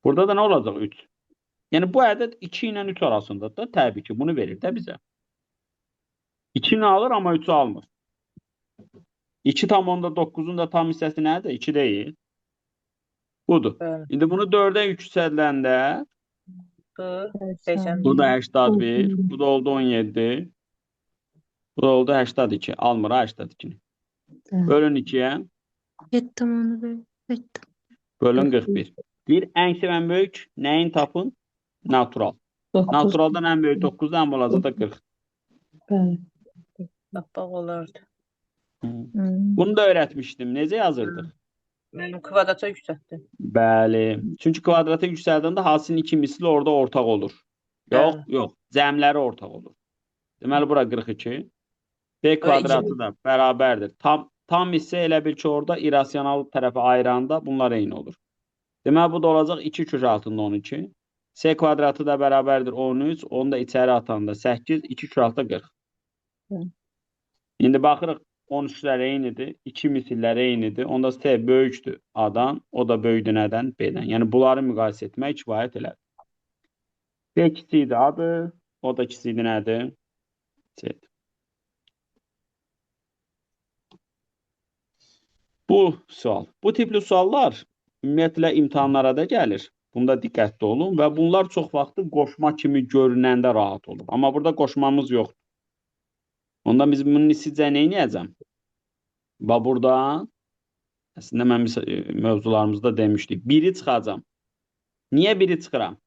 Burada da nə olacaq? 3. Yəni, bu ədəd 2 ilə 3 arasındadır da, təbii ki, bunu verir də bizə. 2-ni alır, amma 3-ü almır. 2,9-un da tam hissəsi nədir? 2 deyil. Budur. İndi bunu 4-ə yüksədiləndə bu da 81, bu da oldu 17, bu da oldu 82. Almır 82-ni. Bölün 2-yə. 7,5. Bölün 41. Deyir, ən kiçik ən böyük nəyin tapın? Natural. Naturaldan ən böyük 9-da ən balaca da 40. Bəli. Bax olardı. Bunu da öyrətmişdim. Necə yazırdıq? Mənim kvadrata yüksəltdim. Bəli. Çünki kvadrata yüksəldəndə hasinin 2 misli orada ortaq olur. Yox, yox. Cəmləri ortaq olur. Deməli, bura 42. B kvadratı da bərabərdir. Tam hissə elə bil ki, orada irrasional tərəfə ayıranda bunlar eyni olur. Deməli, bu da olacaq 2 kök altında 12. S kvadratı da bərabərdir 13. Onu da içəri atanda 8. 2 kök altında 40. İndi baxırıq 13-lər eynidir. 2 misillər eynidir. Onda S böyükdür A-dan. O da böyükdür nədən? B-dən. Yəni, bunları müqayisə etmək kifayət elədir. B kiçikdir A-dır. O da kiçikdir nədir? C-dir. Bu sual. Bu tipli suallar ümumiyyətlə imtahanlara da gəlir. Bunda diqqətli olun və bunlar çox vaxtı qoşma kimi görünəndə rahat olur. Amma burada qoşmamız yoxdur. Onda biz bunun sizcə nə edəcəm? Və burada əslində mən mövzularımızda demişdik. 1-i çıxacam. Niyə 1-i çıxıram?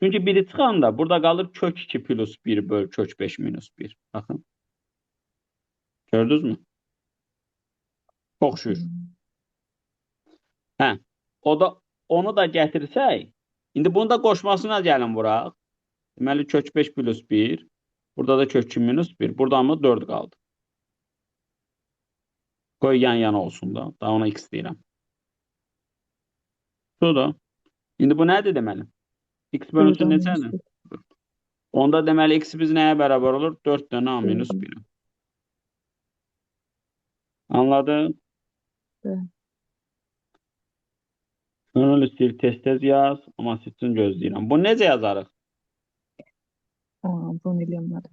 Çünki 1-i çıxanda burada qalır kök 2 plus 1 böl kök 5 minus 1. Baxın. Gördünüz mü? Çox şükür. Hə. Onu da gətirsək, indi bunu da qoşmasına gəlin vuraq. Deməli, kök 5 plus 1. Burada da kök 2 minus 1. Burada mı 4 qaldı. Qoy yan-yana olsun da. Daha ona x deyirəm. Bu da. İndi bu nədir deməli? X bölünsün neçədir? Onda deməli, x biz nəyə bərabər olur? 4 dənə a minus 1. Anladın? Evet. Könül istəyir tez-tez yaz, amma siz üçün gözləyirəm. Bu necə yazarıq? Bunu eləyəmədim.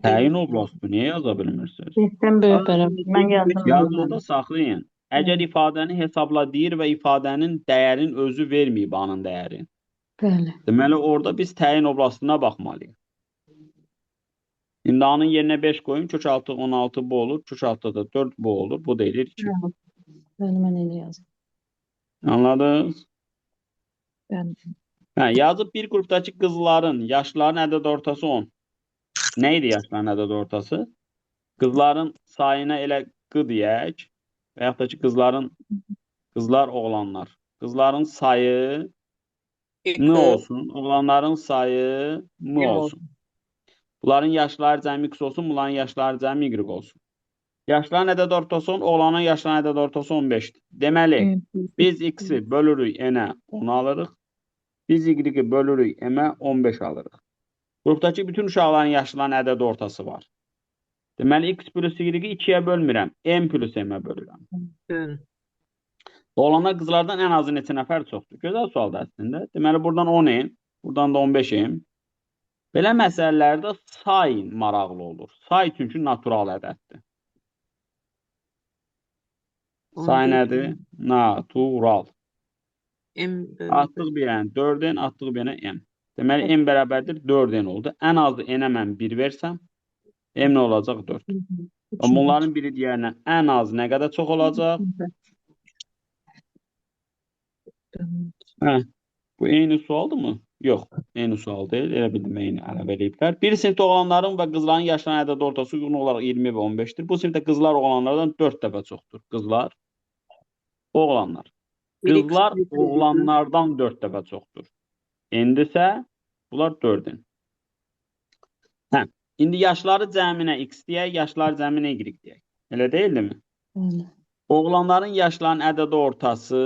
Təyin oblastı niyə yaza bilmirsiniz? Birdən böyük bərabər. Mən yazdım. Yazıda saxlayın. Əgər ifadəni hesabla deyir və ifadənin dəyərin özü verməyib A-nın dəyəri. Bəli. Deməli, orada biz təyin oblastına baxmalıyıq. İndi A-nın yerinə 5 qoyun, kök 6, 16 bu olur, kök 6 da 4 bu olur, bu deyilir 2. Bəli, mən elə yazdım. Anladınız? Bəli. Hə, yazıb bir qrupdakı qızların yaşlarının ədəd ortası 10. Nə idi yaşların ədəd ortası? Qızların sayına elə q deyək və yaxud da ki, qızlar oğlanlar. Qızların sayı n olsun. Oğlanların sayı m M olsun. Bunların yaşları cəmi x olsun. Bunların yaşları cəmi y olsun. Yaşların ədəd ortası 10, oğlanın yaşlarının ədəd ortası 15'dir. Deməli, En plus biz x-i bölürük n-ə 10 alırıq. Biz y-i bölürük m-ə 15 alırıq. Qrupdakı bütün uşaqların yaşlarının ədəd ortası var. Deməli, x plus y-i 2-yə bölmürəm. M plus m-ə bölürəm. Bəli. Oğlanlar qızlardan ən azı neçə nəfər çoxdur? Gözəl sualdır əslində. Deməli, buradan 10 m, buradan da 15 m. Belə məsələlərdə say maraqlı olur. Say çünki natural ədəddir. Say 14 nədir? Natural. M bölü Atdıq bir ən 4n, atdıq bir ənə m. Deməli, m bərabərdir 4n oldu. Ən azı n-ə mən 1 versəm, m nə olacaq? 4. Amma bunların biri digərinə ən az nə qədər çox olacaq? Hə, bu eyni sualdır mı? Yox, eyni sual deyil. Elə bildim, eyni əlavə ediblər. Bir sinifdə oğlanların və qızların yaşlarının ədəd ortası uyğun olaraq 20 və 15'dir. Bu sinifdə qızlar oğlanlardan 4 dəfə çoxdur. Qızlar, oğlanlar. Qızlar oğlanlardan 4 dəfə çoxdur. İndisə, bunlar 4-ün. Hə, indi yaşları cəminə x deyək, yaşları cəminə y deyək. Elə deyildimi? Bəli. Oğlanların yaşlarının ədəd ortası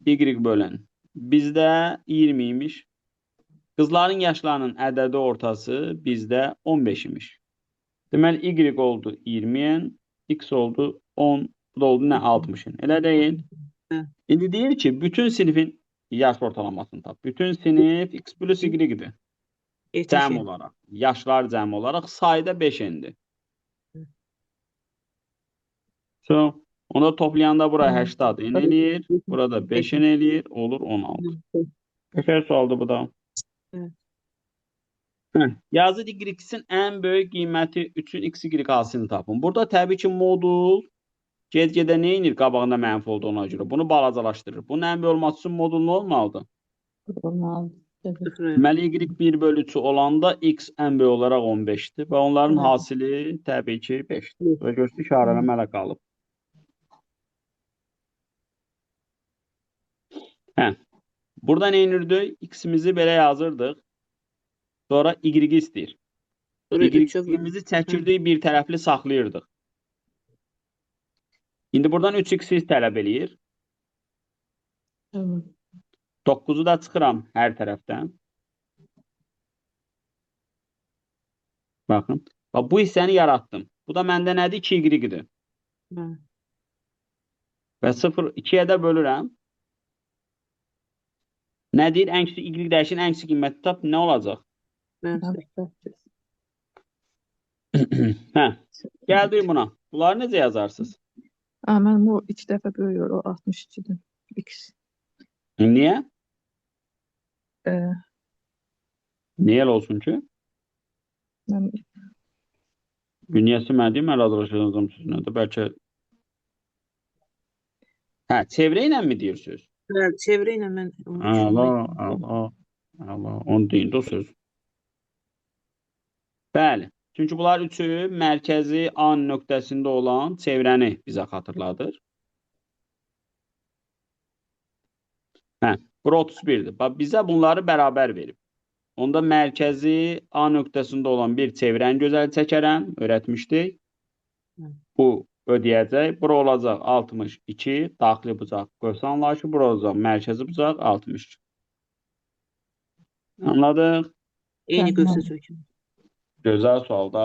y bölün. Bizdə 20 imiş. Qızların yaşlarının ədədi ortası bizdə 15 imiş. Deməli, y oldu 20-yin, x oldu 10, bu da oldu nə? 60'ın. Elə deyil. İndi deyir ki, bütün sinifin yaş ortalamasını tap. Bütün sinif x plus y-dir. Cəm olaraq. Yaşlar cəm olaraq sayda 5-indir. So, onu toplayanda bura 80 n eləyir. Burada 5 n eləyir. Olur 16. Qəşəng sualdır bu da. Evet. Yazı y-in ən böyük qiyməti üçün x, y hasılını tapın. Burada təbii ki, modul get-gedə nə inir qabağında mənfi olduğuna görə? Bunu balacalaşdırır. Bunun ən böyük olması üçün modul nə olmalıdır? Olmalı. Deməli, y 1 bölü 3 olanda x ən böyük olaraq 15'dir və onların hasili təbii ki 5'dir. Və göstər işarələmələ qalıb. Burada nə inirdik? X-imizi belə yazırdıq. Sonra y istəyir. Y-imizi çəkirdik, bir tərəfli saxlayırdıq. İndi buradan 3x tələb eləyir. 9'u da çıxıram hər tərəfdən. Baxın. Bu hissəni yaratdım. Bu da məndə nədir? 2y-dir. Və 0, 2-yə də bölürəm. Nə deyir? Ən kiçik y dəyişin ən kiçik qiyməti tap. Nə olacaq? Gəldik buna. Bunları necə yazarsınız? Mən o 2 dəfə böyüyor, o 62'dir. X. Niyə? Ee, Niyə elə olsun ki? mən Bünyəsi mən deyim, mən razılaşacağım sözünə də. Bəlkə... çevrə ilə mi deyir söz? Çevrə ilə mən Allah. Onu deyin də o söz. Bəli. Çünki bunlar üçü mərkəzi A nöqtəsində olan çevrəni bizə xatırladır. Bura 31'dir. Bizə bunları bərabər verib. Onda mərkəzi A nöqtəsində olan bir çevrəni gözəl çəkərəm. Öyrətmişdik. Bu ödəyəcək. Bura olacaq 62. Daxili bucaq qoysanlar ki, bura olacaq mərkəzi bucaq 62. Anladıq? eyni qövsə söküm. Gözəl sual da.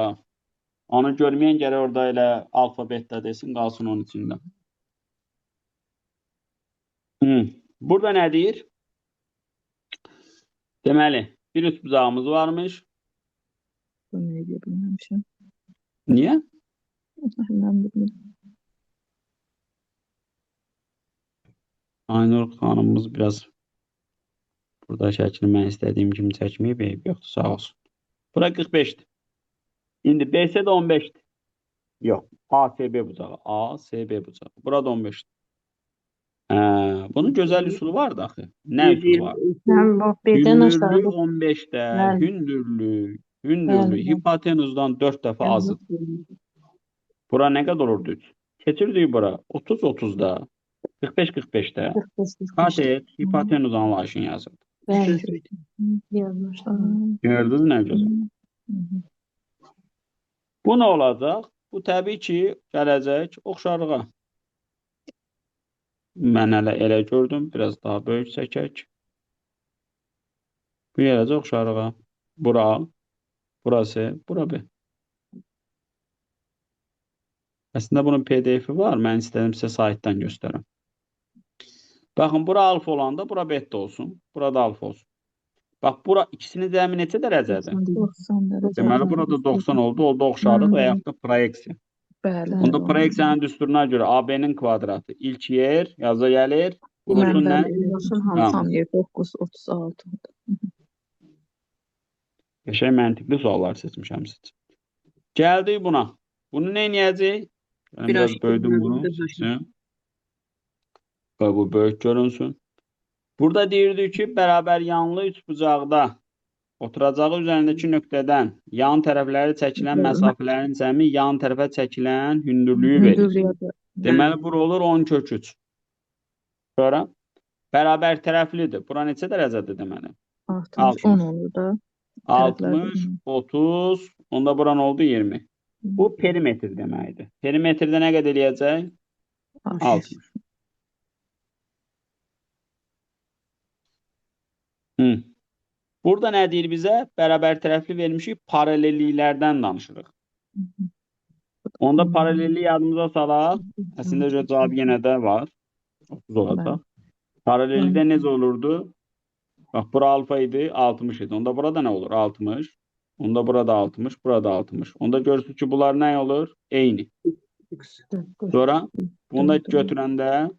Onu görməyən gələ orada elə alfa beta desin, qalsın onun içində. Burada nə deyir? Deməli, bir üst bucağımız varmış. bunu edə bilməmişəm. Niyə? Mən bilmirəm. Aynur xanımımız biraz burada şəklini mən istədiyim kimi çəkməyib, yoxdur, sağ olsun. Bura 45'dir. İndi BS də 15'dir. Yox, ASB bucağı. ASB bucağı. Burada 15'dir. Bunun gözəl üsulu var da axı. Nə üsulu var? Mən bu birdən Hündürlük aşağı 15'də, Bəli. hündürlük Bəli. hipotenuzdan 4 dəfə azdır. Bura nə qədər olur düz? Keçirdik bura 30-30'da. 45-45'də 45, kat 45. et, hipotenuz anlayışını yazır. Bəli. Yazmışlar. Gördünüz nə gözəl. Bu nə olacaq? Bu təbii ki, gələcək oxşarlığa. Mən elə gördüm. Biraz daha böyük çəkək. Bu gələcək oxşarlığa. Bura, burası, bura B. Əslində bunun PDF-i var. Mən istədim sizə saytdan göstərəm. Baxın, bura alfa olanda bura beta olsun. Burada alfa olsun. Bax, bura ikisinin cəmi neçə dərəcədir? 90 dərəcə. Deməli, burada 90 oldu. Oldu oxşarlıq və yaxud da proyeksiya. Bəli. Onda proyeksiyanın düsturuna görə AB-nin kvadratı ilk yer yaza gəlir. Vurulsun nə? Tam yer 9, 36. Qəşəng məntiqli suallar seçmişəm sizə. Gəldik buna. Bunu nə edəcəyik? Yəni, biraz aşağı böyüdüm bir bunu. aşağı. Və bu böyük görünsün. Burada deyirdik ki, bərabər yanlı üçbucaqda oturacağı üzərindəki nöqtədən yan tərəfləri çəkilən məsafələrin cəmi yan tərəfə çəkilən hündürlüyü verir. Deməli, bura olur 10 kök 3. Sonra bərabər tərəflidir. Bura neçə dərəcədir deməli? 60, 10 olur da. 60, 30, onda buran oldu 20. Bu perimetr deməkdir. Perimetrdə nə qədər eləyəcək? 60. Burada nə deyir bizə? Bərabər tərəfli vermişik, paralelliklərdən danışırıq. Onda paralellik yadımıza salaq. Əslində cavab yenə də var. 30 olacaq. Paralellikdə necə olurdu? Bax, bura alfa idi, 60 idi. Onda burada nə olur? 60. Onda burada 60, burada 60. Onda görürsünüz ki, bunlar nə olur? Eyni. Sonra bunu da götürəndə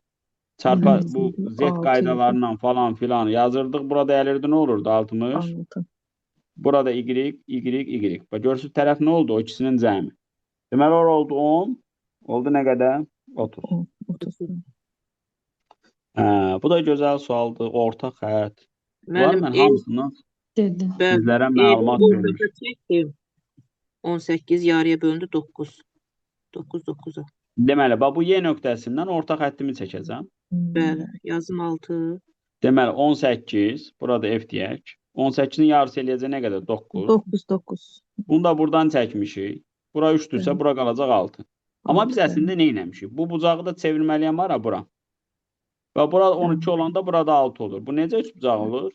çarpa bu Z qaydalarından falan filan yazırdıq. Burada əlirdi nə olurdu? 60. Burada Y. Bax, görürsünüz tərəf nə oldu? O ikisinin cəmi. Deməli, oldu 10. Oldu nə qədər? 30. Bu da gözəl sualdır. Orta xətt. Var mən hamısından sizlərə məlumat vermişim. 18 yarıya bölündü 9. 9 9'a. Deməli, bu Y nöqtəsindən orta xəttimi çəkəcəm. Bəli, yazım 6. Deməli, 18, burada F deyək. 18-in yarısı eləyəcək nə qədər? 9. 9. Bunu da buradan çəkmişik. Bura 3-dürsə, bura qalacaq 6. Amma biz əslində nə eləmişik? Bu bucağı da çevirməliyəm var bura. Və bura 12 olanda burada 6 olur. Bu necə 3 bucaq olur?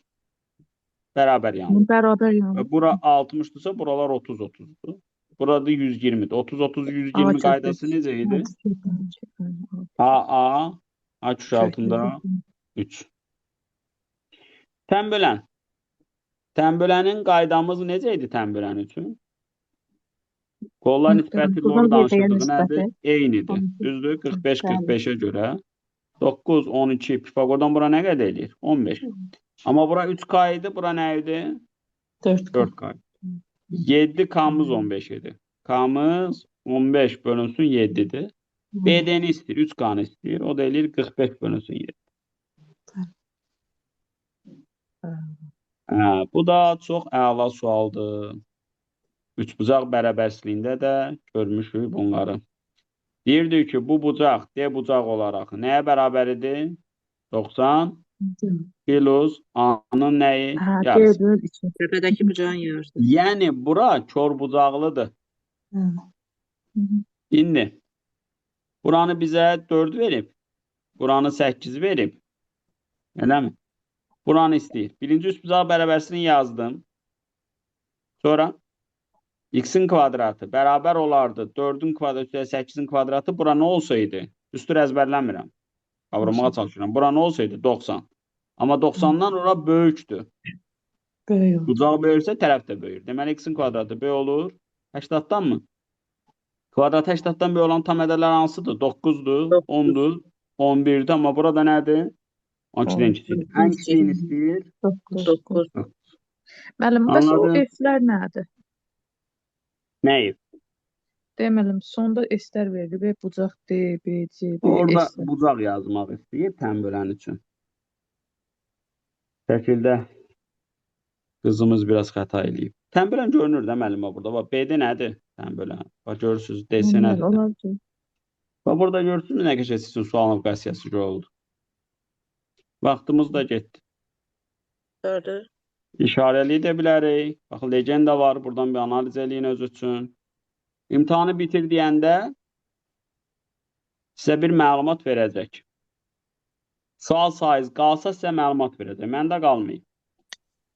Bərabər yanlı. Bərabər yanlı. Bura 60-dırsa, buralar 30-30'dur. Burada 120'dir. 30-30-120 qaydası necə idi? A kök altında 3. Tənbölən. Tənbölənin qaydamız necə idi tənbölən üçün? Qollar nisbəti doğru danışırdığı nədir? Eynidir. Düzdür? 45-45'ə görə. 9, 12, Pifagordan bura nə qədər eləyir? 15. Amma bura 3K idi, bura nə idi? 4K. 7 K'mız 15 idi. K'mız 15 bölünsün 7'dir. BD'ni istəyir, 3K'nı istəyir. O da eləyir 45 bölünsün 7. Bu da çox əla sualdır. Üçbucaq bərabərsizliyində də görmüşük bunları. Deyirdik ki, bu bucaq D bucaq olaraq nəyə bərabər idi? 90 plus A-nın nəyi? Yarısı. Təpədəki bucağın yarısı. Yəni, bura kör bucaqlıdır. İndi, buranı bizə 4 verib, buranı 8 verib. Elə mi? Buranı istəyir. Birinci üçbucaq bərabərsizliyini yazdım. Sonra X-in kvadratı bərabər olardı. 4-ün kvadratı, 8-in kvadratı bura nə olsaydı? Üstür əzbərləmirəm. Qavramağa çalışıram. Bura nə olsaydı? 90. Amma 90-dan ora böyükdür. Böyük. Bucaq böyüksə tərəf də böyür. Deməli, X-in kvadratı böyük olur. 80-dan mı? Kvadrat 80-dan böyük olan tam ədədlər hansıdır? 9-dur, 10-dur, 11-dir. Amma burada nədir? 12-dən kiçikdir. Ən kiçiyini istəyir. 9. Müəllim, bəs o Anladım. F-lər nədir? Nəyi? Deməlim, sonda S-lər verilir. B bucaq D, B, C, B, Orada S-lər. bucaq yazmaq istəyir tənbölən üçün. Şəkildə qızımız biraz xəta eləyib. Tənbölən görünür də müəllimə burada. Bax, B-də nədir? Tənbölən. Bax, görürsünüz, D-si nədir? Olar ki. Və burada görürsünüz nə keçə sizin sualın qəsiyyəsi oldu. Vaxtımız da getdi. Gördü. İşarəli də bilərik. Bax, legenda var. Buradan bir analiz eləyin öz üçün. İmtahanı bitir deyəndə sizə bir məlumat verəcək. Sual sayınız qalsa sizə məlumat verəcək. Məndə qalmayıb.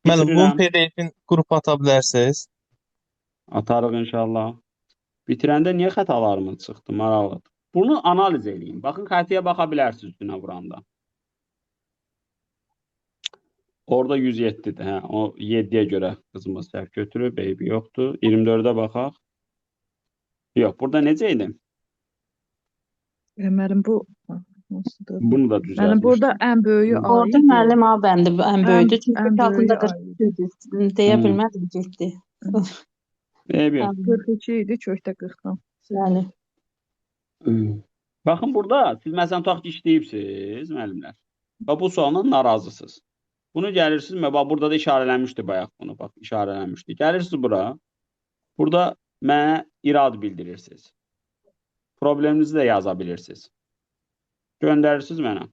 Müəllim, bunun Bitirirəm. PDF-in qrupa ata bilərsiniz. Atarıq inşallah. Bitirəndə niyə xətalarımız çıxdı? Maraqlıdır. Bunu analiz eləyin. Baxın, xətiyə baxa bilərsiniz üstünə vuranda. Orada 107-dir. Hə, o 7-yə görə qızımız səhv götürüb, eybi yoxdur. 24-ə baxaq. Yox, burada necə idi? Müəllim bu nasıldır? Bunu da Müəllim düzəltmişdim. burada ən böyüyü A Orada idi. müəllim A bəndi ən böyüdü. Çünki ən altında böyüyü 42 idi. Deyə Hı. bilmədim getdi. Eybi yox. 42 idi, kökdə 40-dan. Yəni Baxın, burada siz məsələn tutaq ki, işləyibsiniz, müəllimlər. Və bu sualdan narazısınız. Bunu gəlirsiniz, bax, burada da işarələnmişdi bayaq bunu, bax, işarələnmişdi. Gəlirsiniz bura. Burada mənə irad bildirirsiniz. Probleminizi də yaza bilirsiniz. Göndərirsiniz mənə.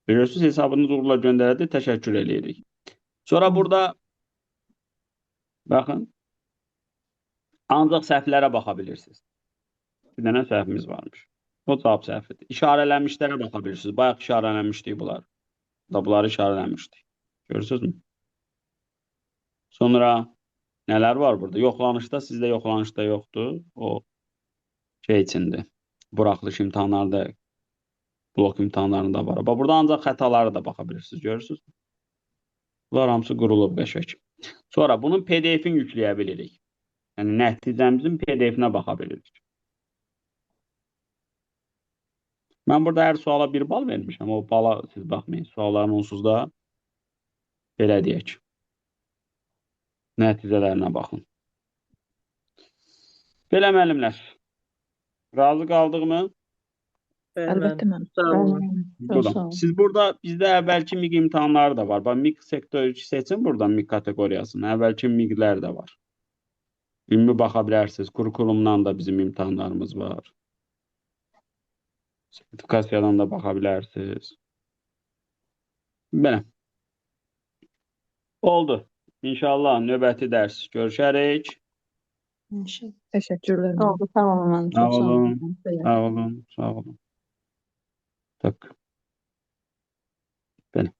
Bilirsiniz, hesabınız uğurla göndərildi, təşəkkür edirik. Sonra burada baxın, ancaq səhvlərə baxa bilirsiniz. Bir dənə səhvimiz varmış. O cavab səhvidir. İşarələnmişlərə baxa bilirsiniz. Bayaq işarələnmişdik bunlar. Da bunları işarələnmişdik. Görürsünüzmü? Sonra nələr var burada? Yoxlanışda, sizdə yoxlanışda yoxdur. O şey içindir. Buraxılış imtahanlarda, blok imtahanlarında var. Bax, burada ancaq xətalara da baxa bilirsiniz. Görürsünüz? Bunlar hamısı qurulub qəşəng. Sonra bunun PDF-ini yükləyə bilirik. Yəni nəticəmizin PDF-inə baxa bilirik. Mən burada hər suala 1 bal vermişəm. O bala siz baxmayın. Sualların onsuz da belə deyək. Nəticələrinə baxın. Belə müəllimlər. Razı qaldığımı? Əlbəttə mənim. Sağ olun. Burada. sağ olun. Siz burada bizdə əvvəlki MİQ imtahanları da var. Bax, MİQ sektoru seçin buradan MİQ kateqoriyasını. Əvvəlki MİQ-lər də var. Ümumi baxa bilərsiniz. Kurikulumdan da bizim imtahanlarımız var. Sertifikasiyadan da baxa bilərsiniz. Belə. Oldu. İnşallah növbəti dərs görüşərik. İnşallah. Təşəkkürlər. müəllim. Oldu, tamam mənim. Sağ Çox sağ olun. olun. Sağ olun. Sağ olun. Tak. Belə.